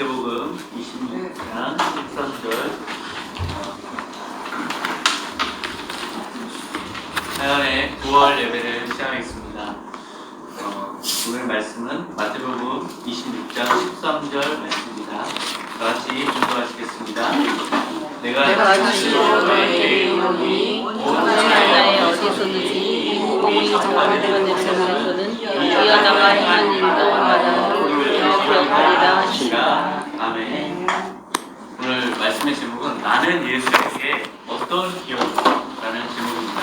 마태복음 26장 13절 사연의 9월 예배를 시작하겠습니다. 오늘 말씀은 마태복음 26장 13절 말씀입니다. 다같이 공부하시겠습니다. 내가 주시로 너희에게 이르노니 온 나라에 어디서든지 복음이 전파되는 데서는 이 여자가 행한 일도 마다 기억하리라 하시라. 아멘. 오늘 말씀의 제목은 나는 예수에게 어떤 기억이라는 제목입니다.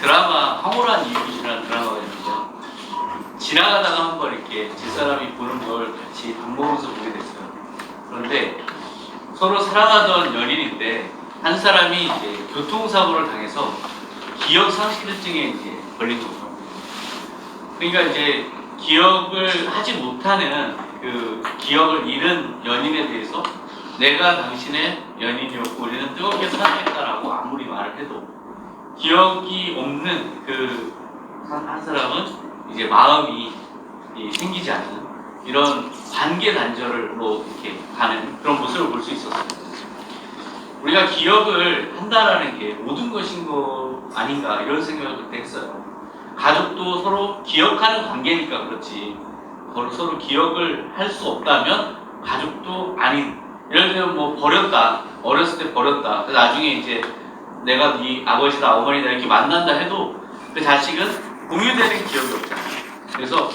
드라마 황홀한 이웃이라는 드라마가 있는데요. 지나가다가 한번 이렇게 집사람이 보는 걸 같이 밥 먹으면서 보게 됐어요. 그런데 서로 사랑하던 연인인데 한 사람이 이제 교통사고를 당해서 기억 상실증에 이제 걸린 거죠. 그러니까 이제 기억을 하지 못하는 그 기억을 잃은 연인에 대해서 내가 당신의 연인이었고 우리는 뜨겁게 사랑했다라고 아무리 말을 해도 기억이 없는 그 한 사람은 이제 마음이 생기지 않는 이런 관계 단절로 이렇게 가는 그런 모습을 볼 수 있었어요. 우리가 기억을 한다라는 게 모든 것인 거 아닌가 이런 생각을 그때 했어요. 가족도 서로 기억하는 관계니까 그렇지 서로 기억을 할 수 없다면 가족도 아닌, 예를 들면 뭐 버렸다, 어렸을 때 버렸다, 그래서 나중에 이제 내가 네 아버지다 어머니다 이렇게 만난다 해도 그 자식은 공유되는 기억이 없잖아요. 그래서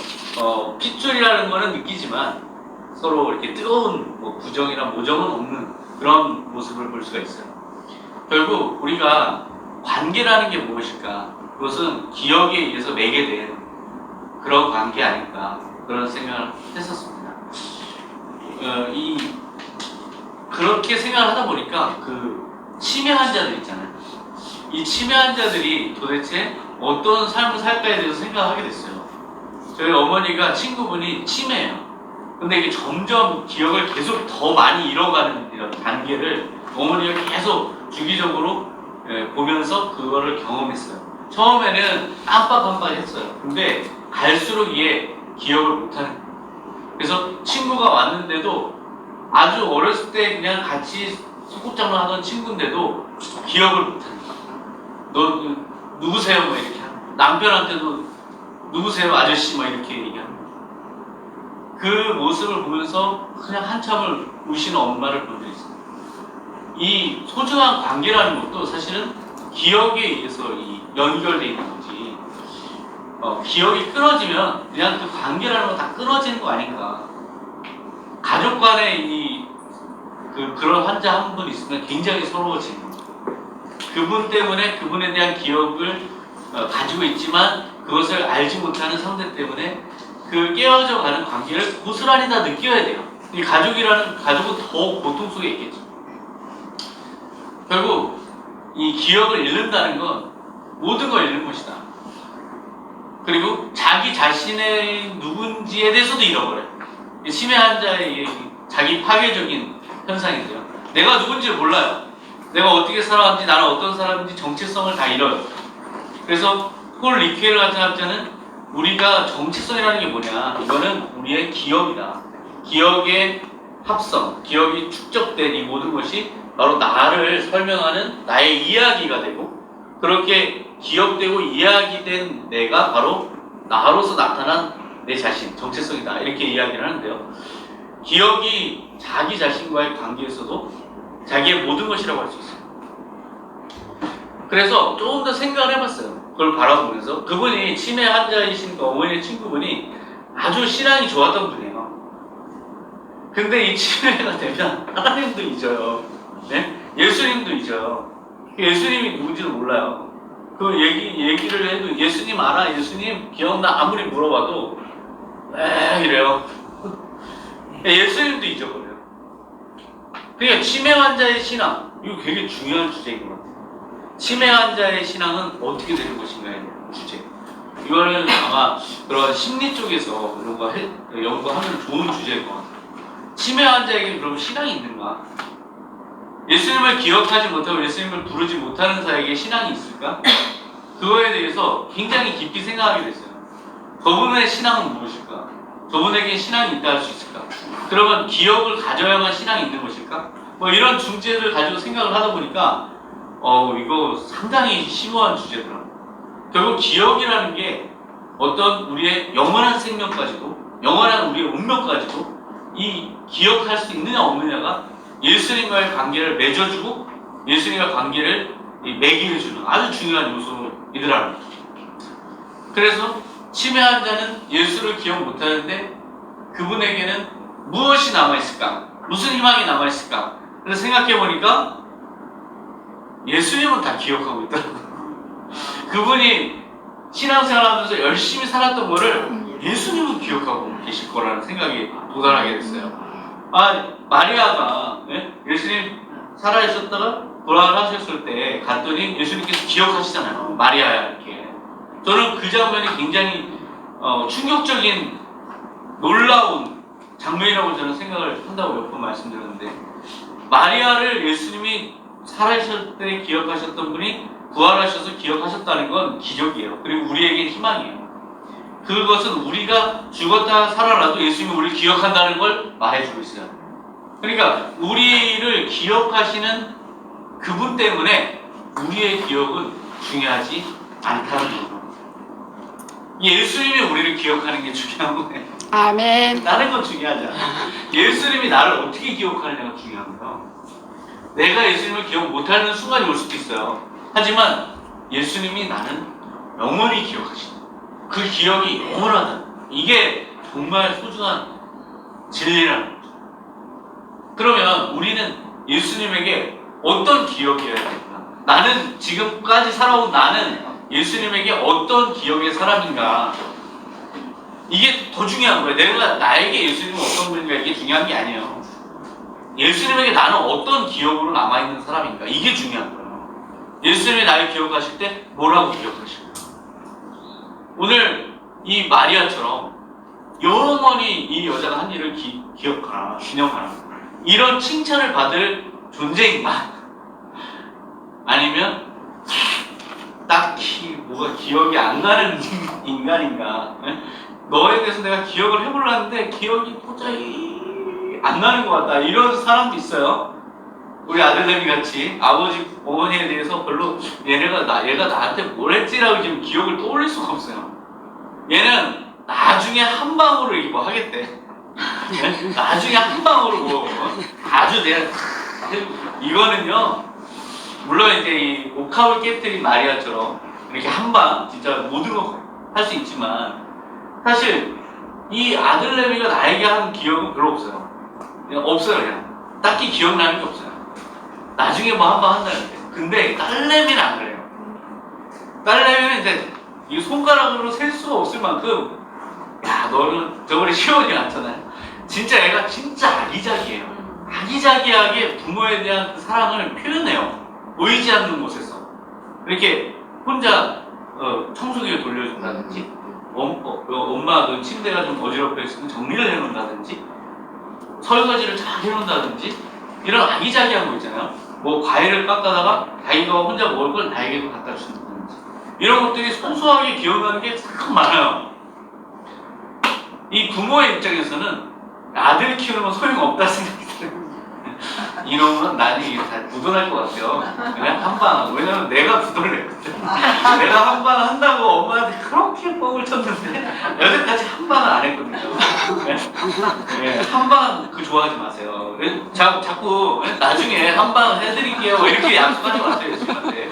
핏줄이라는 거는 느끼지만 서로 이렇게 뜨거운 뭐 부정이나 모정은 없는 그런 모습을 볼 수가 있어요. 결국 우리가 관계라는 게 무엇일까? 그것은 기억에 의해서 매개된 그런 관계 아닐까 그런 생각을 했었습니다. 그렇게 생각을 하다 보니까 그 치매 환자들 있잖아요. 이 치매 환자들이 도대체 어떤 삶을 살까에 대해서 생각하게 됐어요. 저희 어머니가 친구분이 치매예요. 근데 이게 점점 기억을 계속 더 많이 잃어가는 이런 단계를 어머니가 계속 주기적으로 보면서 그거를 경험했어요. 처음에는 깜빡깜빡했어요. 근데 갈수록 이게 기억을 못하는 거예요. 그래서 친구가 왔는데도 아주 어렸을 때 그냥 같이 소꿉장난 하던 친구인데도 기억을 못하는 거예요. 너 누구세요? 뭐 이렇게 하는. 남편한테도 누구세요? 아저씨? 뭐 이렇게 얘기하는. 그 모습을 보면서 그냥 한참을 우시는 엄마를 본 적이 있어요. 이 소중한 관계라는 것도 사실은 기억에 의해서 연결되어 있는 거지. 기억이 끊어지면 그냥 그 관계라는 거 다 끊어지는 거 아닌가. 가족 간에 그런 환자 한 분 있으면 굉장히 서러워지는 거죠. 그분 때문에 그분에 대한 기억을 가지고 있지만 그것을 알지 못하는 상대 때문에 그 깨어져 가는 관계를 고스란히 다 느껴야 돼요. 이 가족은 더 고통 속에 있겠죠. 결국 이 기억을 잃는다는 건 모든 걸 잃는 것이다. 그리고 자기 자신의 누군지에 대해서도 잃어버려요. 치매 환자의 자기 파괴적인 현상인데요. 내가 누군지를 몰라요. 내가 어떻게 살아왔는지, 나는 어떤 사람인지 정체성을 다 잃어요. 그래서 폴 리케르 같은 학자는 우리가 정체성이라는 게 뭐냐, 이거는 우리의 기억이다. 기억의 합성, 기억이 축적된 이 모든 것이 바로 나를 설명하는 나의 이야기가 되고, 그렇게 기억되고 이야기된 내가 바로 나로서 나타난 내 자신, 정체성이다. 이렇게 이야기를 하는데요. 기억이 자기 자신과의 관계에서도 자기의 모든 것이라고 할 수 있어요. 그래서 조금 더 생각을 해봤어요. 그걸 바라보면서 그분이 치매 환자이신 그 어머니의 친구분이 아주 신앙이 좋았던 분이에요. 근데 이 치매가 되면 하나님도 잊어요. 네? 예수님도 잊어요. 예수님이 누군지도 몰라요. 그 얘기를 해도 예수님 알아? 예수님 기억나? 아무리 물어봐도 이래요. 예수님도 잊어버려요. 그러니까 치매 환자의 신앙, 이거 되게 중요한 주제인 것 같아요. 치매 환자의 신앙은 어떻게 되는 것인가의 주제. 이거는 아마 그런 심리 쪽에서 연구하면 좋은 주제일 것 같아요. 치매 환자에게 그럼 신앙이 있는가? 예수님을 기억하지 못하고 예수님을 부르지 못하는 자에게 신앙이 있을까? 그거에 대해서 굉장히 깊이 생각하게 됐어요. 저분의 신앙은 무엇일까? 저분에게 신앙이 있다 할 수 있을까? 그러면 기억을 가져야만 신앙이 있는 것일까? 뭐 이런 중재를 가지고 생각을 하다 보니까 이거 상당히 심오한 주제더라. 결국 기억이라는 게 어떤 우리의 영원한 생명까지도, 영원한 우리의 운명까지도 이 기억할 수 있느냐 없느냐가 예수님과의 관계를 맺어주고 예수님과 관계를 매개해주는 아주 중요한 요소이더라고요. 그래서 치매한 자는 예수를 기억 못하는데 그분에게는 무엇이 남아있을까? 무슨 희망이 남아있을까? 그래서 생각해보니까 예수님은 다 기억하고 있더라고요. 그분이 신앙생활 하면서 열심히 살았던 거를 예수님은 기억하고 계실 거라는 생각이 도달하게 됐어요. 마리아가 예수님 살아있었다가 부활하셨을 때 갔더니 예수님께서 기억하시잖아요. 마리아야 이렇게. 저는 그 장면이 굉장히 충격적인 놀라운 장면이라고 저는 생각을 한다고 몇 번 말씀드렸는데 마리아를 예수님이 살아있을 때 기억하셨던 분이 부활하셔서 기억하셨다는 건 기적이에요. 그리고 우리에게 희망이에요. 그것은 우리가 죽었다 살아나도 예수님이 우리를 기억한다는 걸 말해주고 있어요. 그러니까 우리를 기억하시는 그분 때문에 우리의 기억은 중요하지 않다는 거예요. 예수님이 우리를 기억하는 게 중요한 거예요. 아멘. 다른 건 중요하지 않아. 예수님이 나를 어떻게 기억하느냐가 중요한 거예요. 내가 예수님을 기억 못하는 순간이 올 수도 있어요. 하지만 예수님이 나는 영원히 기억하신다. 그 기억이 영원하다. 이게 정말 소중한 진리라는 거죠. 그러면 우리는 예수님에게 어떤 기억이어야 될까? 나는 지금까지 살아온 나는 예수님에게 어떤 기억의 사람인가? 이게 더 중요한 거예요. 내가 나에게 예수님은 어떤 분인가 이게 중요한 게 아니에요. 예수님에게 나는 어떤 기억으로 남아있는 사람인가? 이게 중요한 거예요. 예수님이 나를 기억하실 때 뭐라고 기억하실까? 오늘 이 마리아처럼 영원히 이 여자가 한 일을 기억하나 기념하나 이런 칭찬을 받을 존재인가? 아니면 딱히 뭐가 기억이 안 나는 인간인가? 너에 대해서 내가 기억을 해보려는데 기억이 도저히 안 나는 것 같다. 이런 사람도 있어요. 우리 아들내미 같이 아버지, 어머니에 대해서 별로 얘가 나한테 뭘 했지라고 지금 기억을 떠올릴 수가 없어요. 얘는 나중에 한 방으로 뭐 하겠대. 나중에 한 방으로 뭐 아주 내가 이거는요. 물론 이제 이 옥합을 깨뜨린 마리아처럼 이렇게 한 방 진짜 모든 거 할 수 있지만 사실 이 아들내미가 나에게 한 기억은 별로 없어요. 그냥 없어요. 그냥 딱히 기억나는 게 없어요. 나중에 뭐 한 방 한다는데. 근데 딸내미는 안 그래요. 딸내미는 이제 이 손가락으로 셀 수가 없을 만큼 야 너는 저번에 시원이 왔잖아요. 진짜 애가 진짜 아기자기해요. 아기자기하게 부모에 대한 그 사랑을 표현해요. 보이지 않는 곳에서 이렇게 혼자 청소기를 돌려준다든지 엄마 그 침대가 좀 어지럽혀 있으면 정리를 해놓는다든지 설거지를 잘 해놓는다든지 이런 아기자기한 거 있잖아요. 뭐 과일을 깎아다가 자기가 혼자 먹을 걸 나에게도 갖다 준다든지 이런 것들이 소소하게 기억나는 게 참 많아요. 이 부모의 입장에서는 아들 키우는 건 소용없다 생각이 들어요. 이놈은 나중에 다 부도날 것 같아요. 그냥 한 방. 왜냐면 내가 부도를 냈거든. 내가 한 방 한다고 엄마한테 그렇게 뻥을 쳤는데 여태까지 한 방은 안 했거든요. 네, 한 방 그 좋아하지 마세요. 자꾸 나중에 한 방 해드릴게요. 이렇게 약속하지 마세요. 예수님한테.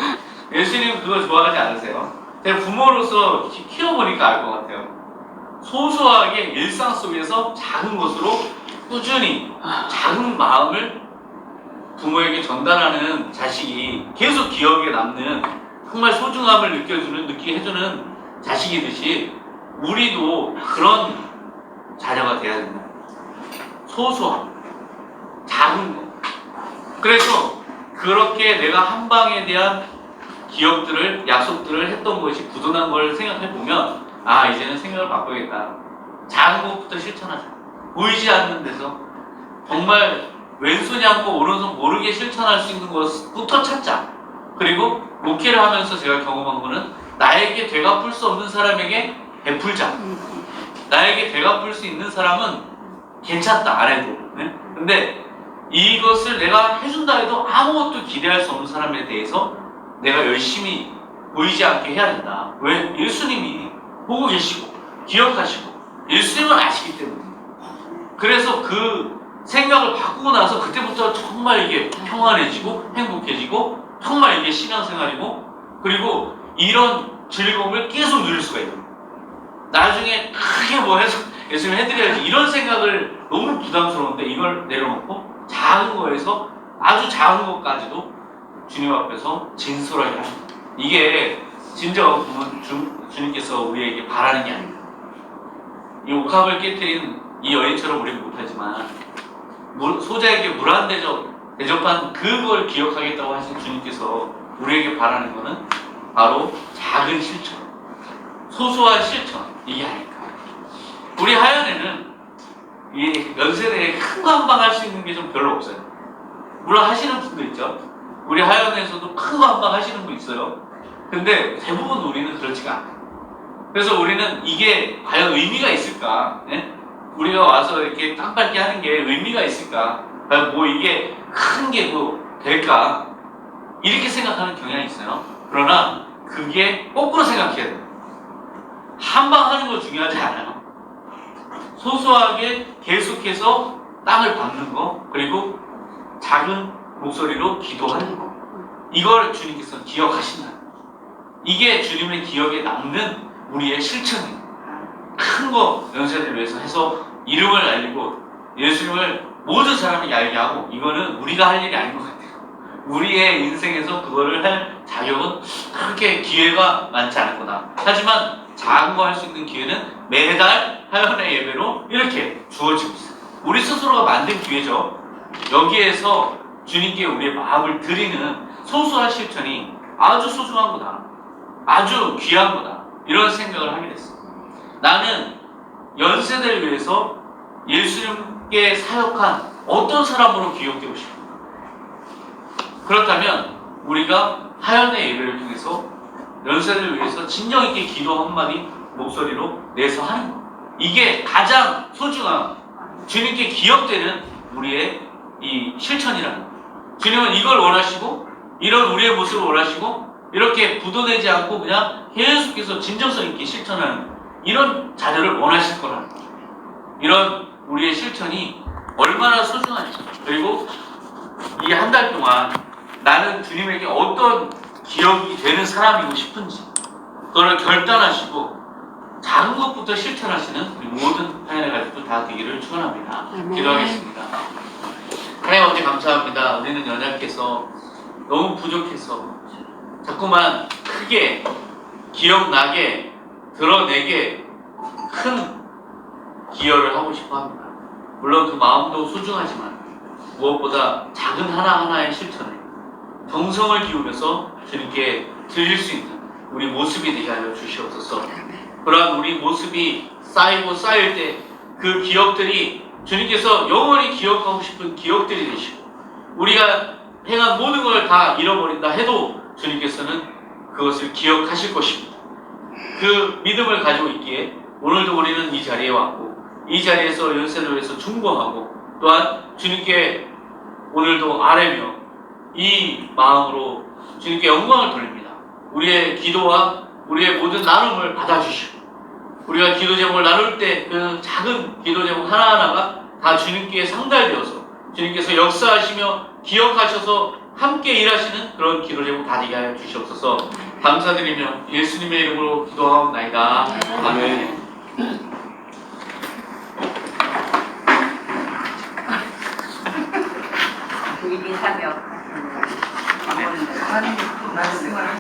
예수님 그거 좋아하지 않으세요. 제가 부모로서 키워보니까 알 것 같아요. 소소하게 일상 속에서 작은 것으로 꾸준히 작은 마음을 부모에게 전달하는 자식이 계속 기억에 남는 정말 소중함을 느끼게 해주는 자식이듯이 우리도 그런 자녀가 돼야 된다. 소소함, 작은 거. 그래서 그렇게 내가 한 방에 대한 기억들을, 약속들을 했던 것이 부도난 걸 생각해 보면 이제는 생각을 바꿔야겠다. 작은 것부터 실천하자. 보이지 않는 데서 정말 왼손이 않고 오른손 모르게 실천할 수 있는 것부터 찾자. 그리고 목회를 하면서 제가 경험한 거는 나에게 되갚을 수 없는 사람에게 베풀자. 나에게 되갚을 수 있는 사람은 괜찮다, 안 해도. 네? 근데 이것을 내가 해준다 해도 아무것도 기대할 수 없는 사람에 대해서 내가 열심히 보이지 않게 해야 된다. 왜? 예수님이 보고 계시고 기억하시고 예수님은 아시기 때문에. 그래서 그 생각을 바꾸고 나서 그때부터 정말 이게 평안해지고 행복해지고 정말 이게 신앙생활이고 그리고 이런 즐거움을 계속 누릴 수가 있는 거예요. 나중에 크게 뭐 해서 예수님 해드려야지 이런 생각을 너무 부담스러운데 이걸 내려놓고 작은 거에서 아주 작은 것까지도 주님 앞에서 진솔하게 합니다. 이게 진정 보면 주님께서 우리에게 바라는 게 아닙니다. 이 옥합을 깨뜨린 이 여인처럼 우리는 못하지만 소자에게 물 한 대접한 그걸 기억하겠다고 하신 주님께서 우리에게 바라는 것은 바로 작은 실천, 소소한 실천, 이게 아닐까. 우리 하연에는 이 연세대에 큰 거 한 방 할 수 있는 게 좀 별로 없어요. 물론 하시는 분도 있죠. 우리 하연에서도 큰 거 한 방 하시는 분 있어요. 근데 대부분 우리는 그렇지가 않아요. 그래서 우리는 이게 과연 의미가 있을까? 네? 우리가 와서 이렇게 땅 밟게 하는 게 의미가 있을까? 과연 뭐 이게 큰 게 뭐 될까? 이렇게 생각하는 경향이 있어요. 그러나 그게 거꾸로 생각해야 돼요. 한 방 하는 거 중요하지 않아요. 소소하게 계속해서 땅을 밟는 거, 그리고 작은 목소리로 기도하는 거. 이걸 주님께서 기억하신다. 이게 주님의 기억에 남는 우리의 실천이에요. 큰 거 연세대를 위해서 해서 이름을 알리고 예수님을 모든 사람이 알게 하고 이거는 우리가 할 일이 아닌 것 같아요. 우리의 인생에서 그거를 할 자격은 그렇게 기회가 많지 않을 거다. 하지만 작은 거 할 수 있는 기회는 매달 하연의 예배로 이렇게 주어지고 있어요. 우리 스스로가 만든 기회죠. 여기에서 주님께 우리의 마음을 드리는 소소한 실천이 아주 소중한 거다. 아주 귀한 거다. 이런 생각을 하게 됐어요. 나는 연세대를 위해서 예수님께 사역한 어떤 사람으로 기억되고 싶은가? 그렇다면 우리가 하연의 예배를 통해서 연세대를 위해서 진정 있게 기도 한마디 목소리로 내서 하는 것. 이게 가장 소중한 주님께 기억되는 우리의 이 실천이라는 것. 주님은 이걸 원하시고 이런 우리의 모습을 원하시고 이렇게 부도내지 않고 그냥 계속해서 진정성 있게 실천하는 이런 자료를 원하실 거라는 거예요. 이런 우리의 실천이 얼마나 소중한지 그리고 이 한 달 동안 나는 주님에게 어떤 기억이 되는 사람이고 싶은지 그걸 결단하시고 작은 것부터 실천하시는 우리 모든 하나님의 가족들 다 되기를 축원합니다. 기도하겠습니다. 하나님 아버지 감사합니다. 우리는 연약해서 너무 부족해서 자꾸만 크게 기억나게 드러내게 큰 기여를 하고 싶어 합니다. 물론 그 마음도 소중하지만 무엇보다 작은 하나하나의 실천에 정성을 기울여서 주님께 드릴 수 있는 우리 모습이 되게 하여 주시옵소서. 그러한 우리 모습이 쌓이고 쌓일 때 그 기억들이 주님께서 영원히 기억하고 싶은 기억들이 되시고 우리가 행한 모든 걸 다 잃어버린다 해도 주님께서는 그것을 기억하실 것입니다. 그 믿음을 가지고 있기에 오늘도 우리는 이 자리에 왔고 이 자리에서 연세를 위해서 중보하고 또한 주님께 오늘도 아뢰며 이 마음으로 주님께 영광을 돌립니다. 우리의 기도와 우리의 모든 나눔을 받아주시고 우리가 기도 제목을 나눌 때 그 작은 기도 제목 하나하나가 다 주님께 상달되어서 주님께서 역사하시며 기억하셔서 함께 일하시는 그런 기도 제목 다 되게 하여 주시옵소서. 감사드리며 예수님의 이름으로 기도하옵나이다. 아멘. 인사명 하는 말씀을